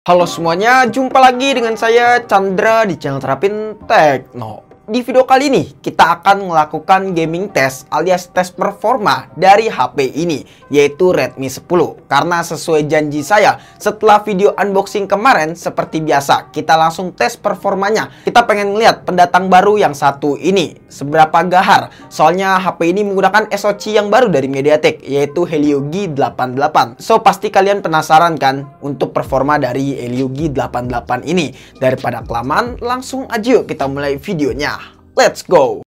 Halo semuanya, jumpa lagi dengan saya Chandra di channel Terapin Tekno. Di video kali ini kita akan melakukan gaming test alias tes performa dari HP ini, yaitu Redmi 10. Karena sesuai janji saya, setelah video unboxing kemarin, seperti biasa kita langsung tes performanya. Kita pengen lihat pendatang baru yang satu ini seberapa gahar. Soalnya HP ini menggunakan SoC yang baru dari MediaTek, yaitu Helio G88. So pasti kalian penasaran kan untuk performa dari Helio G88 ini. Daripada kelamaan, langsung aja yuk kita mulai videonya. Let's go!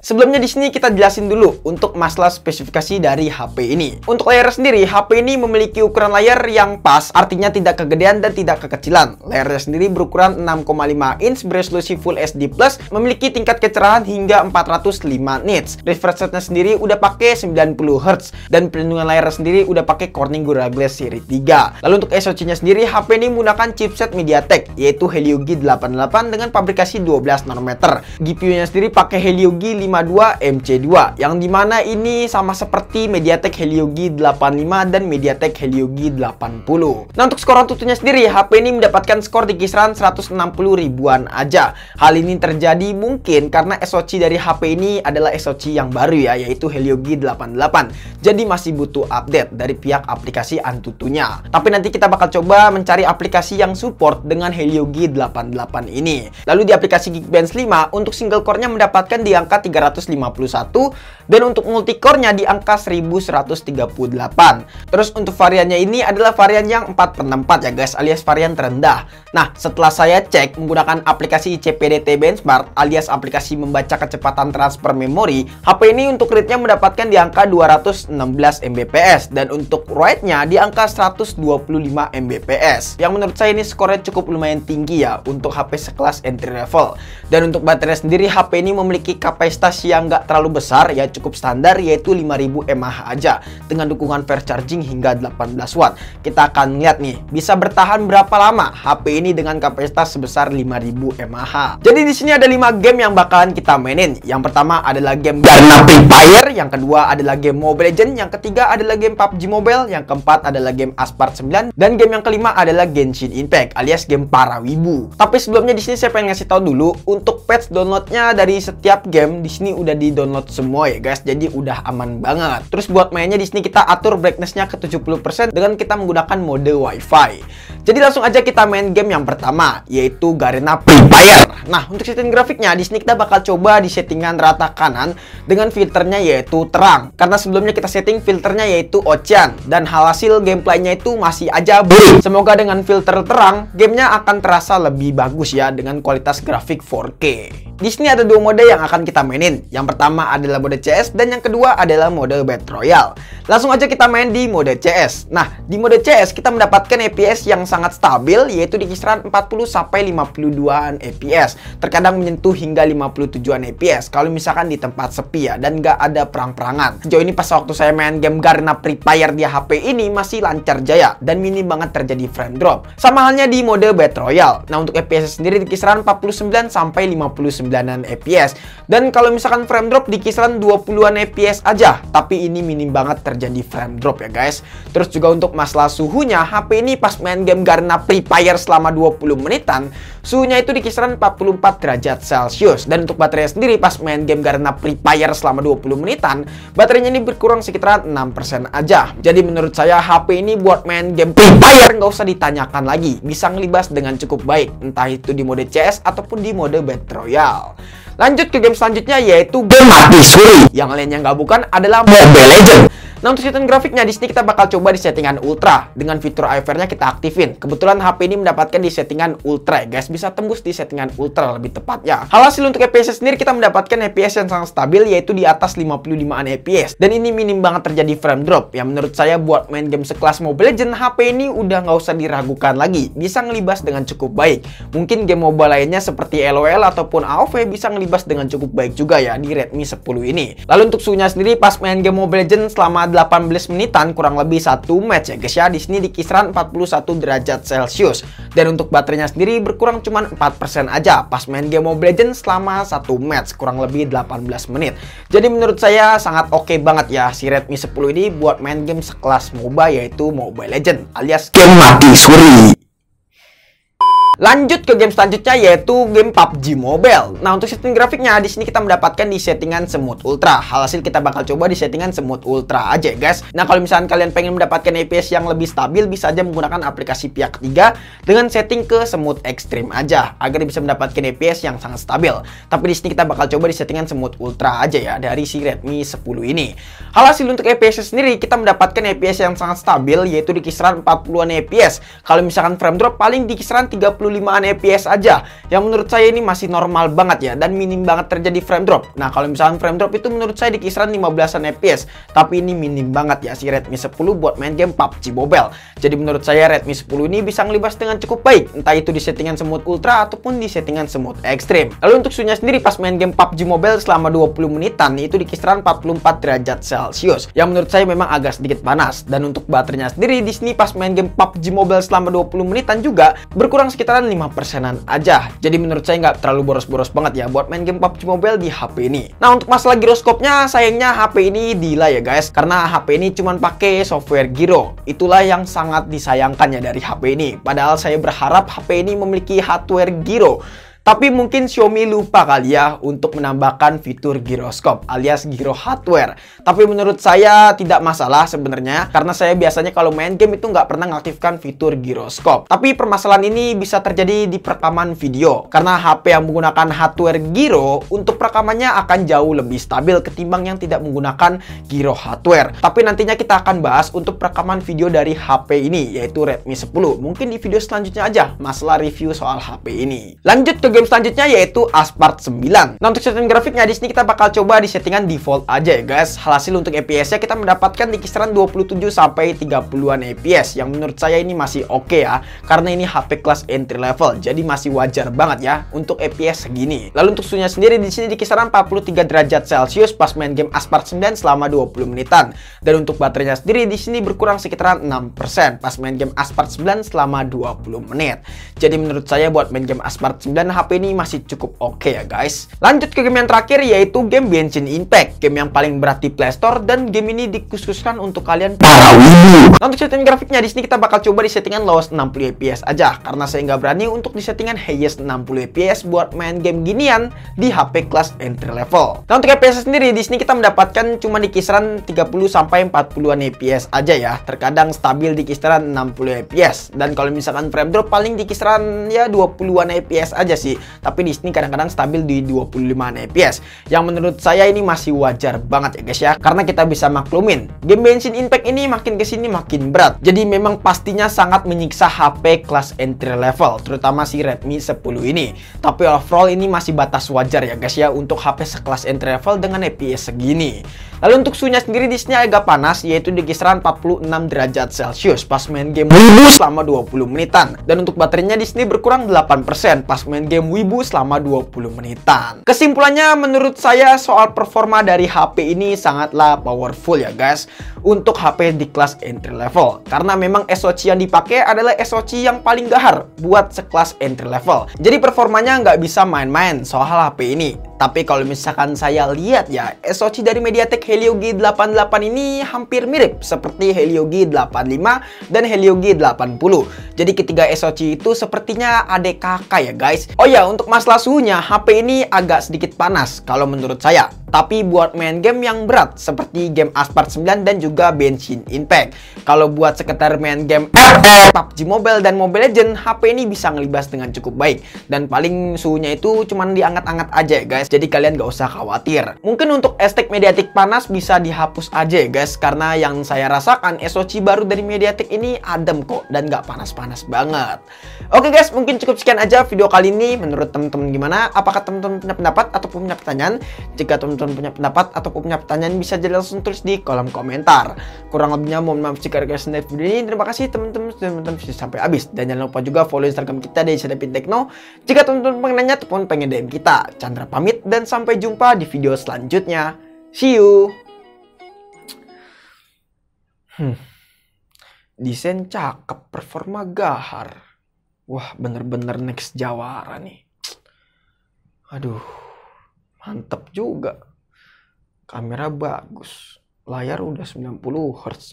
Sebelumnya di sini kita jelasin dulu untuk masalah spesifikasi dari HP ini. Untuk layar sendiri, HP ini memiliki ukuran layar yang pas, artinya tidak kegedean dan tidak kekecilan. Layarnya sendiri berukuran 6,5 inch beresolusi Full HD+, memiliki tingkat kecerahan hingga 405 nits. Refresh rate-nya sendiri udah pakai 90 Hz dan perlindungan layar sendiri udah pakai Corning Gorilla Glass seri 3. Lalu untuk SoC-nya sendiri, HP ini menggunakan chipset MediaTek yaitu Helio G88 dengan pabrikasi 12 nanometer. GPU-nya sendiri pakai Helio G52 MC2 yang dimana ini sama seperti MediaTek Helio G85 dan MediaTek Helio G80. Nah, untuk skor Antutunya sendiri, HP ini mendapatkan skor di kisaran 160 ribuan aja. Hal ini terjadi mungkin karena SoC dari HP ini adalah SoC yang baru ya, yaitu Helio G88. Jadi masih butuh update dari pihak aplikasi Antutunya. Tapi nanti kita bakal coba mencari aplikasi yang support dengan Helio G88 ini. Lalu di aplikasi Geekbench 5 untuk single core-nya mendapatkan di angka 351 dan untuk multicore-nya di angka 1138. Terus untuk variannya ini adalah varian yang 4/4 ya guys, alias varian terendah. Nah, setelah saya cek menggunakan aplikasi CPDT Benchmark alias aplikasi membaca kecepatan transfer memori, HP ini untuk read-nya mendapatkan di angka 216 Mbps dan untuk write-nya di angka 125 Mbps. Yang menurut saya ini skornya cukup lumayan tinggi ya untuk HP sekelas entry level. Dan untuk baterai sendiri, HP ini memiliki kapasitas yang nggak terlalu besar ya, cukup standar yaitu 5000 mAh aja dengan dukungan fast charging hingga 18 watt. Kita akan lihat nih bisa bertahan berapa lama HP ini dengan kapasitas sebesar 5000 mAh. Jadi di sini ada 5 game yang bakalan kita mainin. Yang pertama adalah game Garena Free Fire, yang kedua adalah game Mobile Legends, yang ketiga adalah game PUBG Mobile, yang keempat adalah game Asphalt 9 dan game yang kelima adalah Genshin Impact alias game para wibu. Tapi sebelumnya di sini saya pengen ngasih tahu dulu untuk patch downloadnya dari setiap game di sini udah di-download semua ya guys, jadi udah aman banget. Terus buat mainnya di sini kita atur brightness-nya ke 70% dengan kita menggunakan mode Wi-Fi. Jadi langsung aja kita main game yang pertama, yaitu Garena Free Fire. Nah, untuk setting grafiknya di sini kita bakal coba di settingan rata kanan dengan filternya yaitu terang. Karena sebelumnya kita setting filternya yaitu Ocean dan hasil gameplaynya itu masih aja buruk. Semoga dengan filter terang, gamenya akan terasa lebih bagus ya dengan kualitas grafik 4K. Di sini ada dua mode yang akan kita mainin. Yang pertama adalah mode CS dan yang kedua adalah mode Battle Royale. Langsung aja kita main di mode CS. Nah, di mode CS kita mendapatkan FPS yang sangat stabil yaitu di kisaran 40 sampai 52-an FPS. Terkadang menyentuh hingga 57-an FPS kalau misalkan di tempat sepi ya dan nggak ada perang-perangan. Sejauh ini pas waktu saya main game Garena Free Fire di HP ini masih lancar jaya dan minim banget terjadi frame drop. Sama halnya di mode Battle Royale. Nah, untuk FPS sendiri di kisaran 49 sampai 59-an FPS. Dan kalau misalkan frame drop di kisaran 20-an FPS aja, tapi ini minim banget terjadi frame drop ya guys. Terus juga untuk masalah suhunya, HP ini pas main game Garena Free Fire selama 20 menitan, suhunya itu di kisaran 44 derajat Celcius. Dan untuk baterai sendiri pas main game Garena Free Fire selama 20 menitan, baterainya ini berkurang sekitar 6% aja. Jadi menurut saya HP ini buat main game Free Fire nggak usah ditanyakan lagi, bisa ngelibas dengan cukup baik, entah itu di mode CS ataupun di mode Battle Royale. Lanjut ke game selanjutnya yaitu game Mati Suri. Yang lainnya nggak bukan adalah Mobile Legends. Nah, untuk setting grafiknya di sini kita bakal coba di settingan ultra dengan fitur IFR-nya kita aktifin. Kebetulan HP ini mendapatkan di settingan ultra ya guys, bisa tembus di settingan ultra lebih tepatnya. Hasil untuk FPS sendiri kita mendapatkan FPS yang sangat stabil yaitu di atas 55-an FPS dan ini minim banget terjadi frame drop. Yang menurut saya buat main game sekelas Mobile Legends, HP ini udah nggak usah diragukan lagi, bisa ngelibas dengan cukup baik. Mungkin game mobile lainnya seperti LOL ataupun AoV bisa ngelibas dengan cukup baik juga ya di Redmi 10 ini. Lalu untuk suhunya sendiri pas main game Mobile Legends selama selama 18 menitan, kurang lebih 1 match ya guys ya. Di sini di kisaran 41 derajat Celcius. Dan untuk baterainya sendiri berkurang cuma 4% aja pas main game Mobile Legends selama 1 match, kurang lebih 18 menit. Jadi menurut saya sangat oke banget ya si Redmi 10 ini buat main game sekelas MOBA, yaitu Mobile Legends alias game mati suri. Lanjut ke game selanjutnya, yaitu game PUBG Mobile. Nah, untuk setting grafiknya di sini kita mendapatkan di settingan Smooth Ultra. Hasil kita bakal coba di settingan Smooth Ultra aja, guys. Nah, kalau misalkan kalian pengen mendapatkan FPS yang lebih stabil, bisa aja menggunakan aplikasi pihak ketiga dengan setting ke Smooth Extreme aja agar bisa mendapatkan FPS yang sangat stabil. Tapi di sini kita bakal coba di settingan Smooth Ultra aja ya dari si Redmi 10 ini. Hasil untuk FPS sendiri kita mendapatkan FPS yang sangat stabil, yaitu di kisaran 40-an FPS. Kalau misalkan frame drop paling di kisaran 35-an FPS aja, yang menurut saya ini masih normal banget ya, dan minim banget terjadi frame drop. Nah, kalau misalkan frame drop itu menurut saya di kisaran 15-an FPS, tapi ini minim banget ya si Redmi 10 buat main game PUBG Mobile. Jadi menurut saya Redmi 10 ini bisa ngelibas dengan cukup baik, entah itu di settingan Smooth Ultra ataupun di settingan Smooth Extreme. Lalu untuk suhunya sendiri pas main game PUBG Mobile selama 20 menitan itu di kisaran 44 derajat Celcius, yang menurut saya memang agak sedikit panas. Dan untuk baterainya sendiri di sini pas main game PUBG Mobile selama 20 menitan juga berkurang sekitar 5%-an aja. Jadi menurut saya nggak terlalu boros-boros banget ya buat main game PUBG Mobile di HP ini. Nah, untuk masalah giroskopnya, sayangnya HP ini delay ya guys, karena HP ini cuma pakai software giro. Itulah yang sangat disayangkan ya dari HP ini. Padahal saya berharap HP ini memiliki hardware giro. Tapi mungkin Xiaomi lupa kali ya untuk menambahkan fitur giroskop alias giro hardware. Tapi menurut saya tidak masalah sebenarnya, karena saya biasanya kalau main game itu nggak pernah mengaktifkan fitur giroskop. Tapi permasalahan ini bisa terjadi di perekaman video, karena HP yang menggunakan hardware giro untuk perekamannya akan jauh lebih stabil ketimbang yang tidak menggunakan giro hardware. Tapi nantinya kita akan bahas untuk perekaman video dari HP ini, yaitu Redmi 10. Mungkin di video selanjutnya aja masalah review soal HP ini. Lanjut ke game selanjutnya, yaitu Aspart 9. Nah, untuk setting grafiknya di sini kita bakal coba di settingan default aja ya guys. Hasil untuk FPS-nya kita mendapatkan di kisaran 27 sampai 30-an FPS, yang menurut saya ini masih oke ya, karena ini HP kelas entry level. Jadi masih wajar banget ya untuk FPS segini. Lalu untuk suhunya sendiri di sini di kisaran 43 derajat Celcius pas main game Aspart 9 selama 20 menitan. Dan untuk baterainya sendiri di sini berkurang sekitaran 6% pas main game Aspart 9 selama 20 menit. Jadi menurut saya buat main game Aspart 9 HP ini masih cukup oke ya guys. Lanjut ke game yang terakhir, yaitu game Genshin Impact. Game yang paling berat di Play Store, dan game ini dikhususkan untuk kalian para wibu. Nah, untuk setting grafiknya di sini kita bakal coba di settingan lowest 60 fps aja, karena saya nggak berani untuk di settingan highest 60 fps buat main game ginian di HP kelas entry level. Nah, untuk FPS sendiri di sini kita mendapatkan cuma di kisaran 30 sampai 40-an fps aja ya. Terkadang stabil di kisaran 60 fps, dan kalau misalkan frame drop paling di kisaran ya 20-an fps aja sih. Tapi di sini kadang-kadang stabil di 25-an fps, yang menurut saya ini masih wajar banget ya guys ya, karena kita bisa maklumin game Genshin Impact ini makin kesini makin berat. Jadi memang pastinya sangat menyiksa HP kelas entry level, terutama si Redmi 10 ini. Tapi overall ini masih batas wajar ya guys ya untuk HP sekelas entry level dengan FPS segini. Lalu untuk suhunya sendiri di sini agak panas, yaitu di kisaran 46 derajat Celcius pas main game Wibu selama 20 menitan. Dan untuk baterainya di sini berkurang 8% pas main game Wibu selama 20 menitan. Kesimpulannya menurut saya soal performa dari HP ini sangatlah powerful ya guys untuk HP di kelas entry level, karena memang SoC yang dipakai adalah SoC yang paling gahar buat sekelas entry level. Jadi performanya nggak bisa main-main soal HP ini. Tapi kalau misalkan saya lihat ya, SoC dari MediaTek Helio G88 ini hampir mirip seperti Helio G85 dan Helio G80. Jadi ketiga SoC itu sepertinya adik kakak ya guys. Oh ya, untuk masalah suhunya, HP ini agak sedikit panas kalau menurut saya. Tapi buat main game yang berat seperti game Aspart 9 dan juga Genshin Impact, kalau buat sekedar main game PUBG Mobile dan Mobile Legends, HP ini bisa ngelibas dengan cukup baik. Dan paling suhunya itu cuman diangat-angat aja ya guys. Jadi kalian gak usah khawatir. Mungkin untuk estek MediaTek panas bisa dihapus aja ya guys, karena yang saya rasakan SoC baru dari MediaTek ini adem kok dan gak panas-panas banget. Oke guys, mungkin cukup sekian aja video kali ini. Menurut teman-teman gimana? Apakah teman-teman punya pendapat ataupun punya pertanyaan? Jika teman-teman punya pendapat ataupun punya pertanyaan, bisa jadi langsung tulis di kolom komentar. Kurang lebihnya mohon maaf jika ada kesalahan dari video ini. Terima kasih teman-teman sudah menonton video sampai habis, dan jangan lupa juga follow Instagram kita di @shadapintekno. Jika teman-teman pengen nanya ataupun pengen DM kita. Chandra pamit dan sampai jumpa di video selanjutnya. See you. Desain cakep, performa gahar. Wah, bener-bener next Jawara nih. Aduh, mantep juga. Kamera bagus. Layar udah 90 Hz.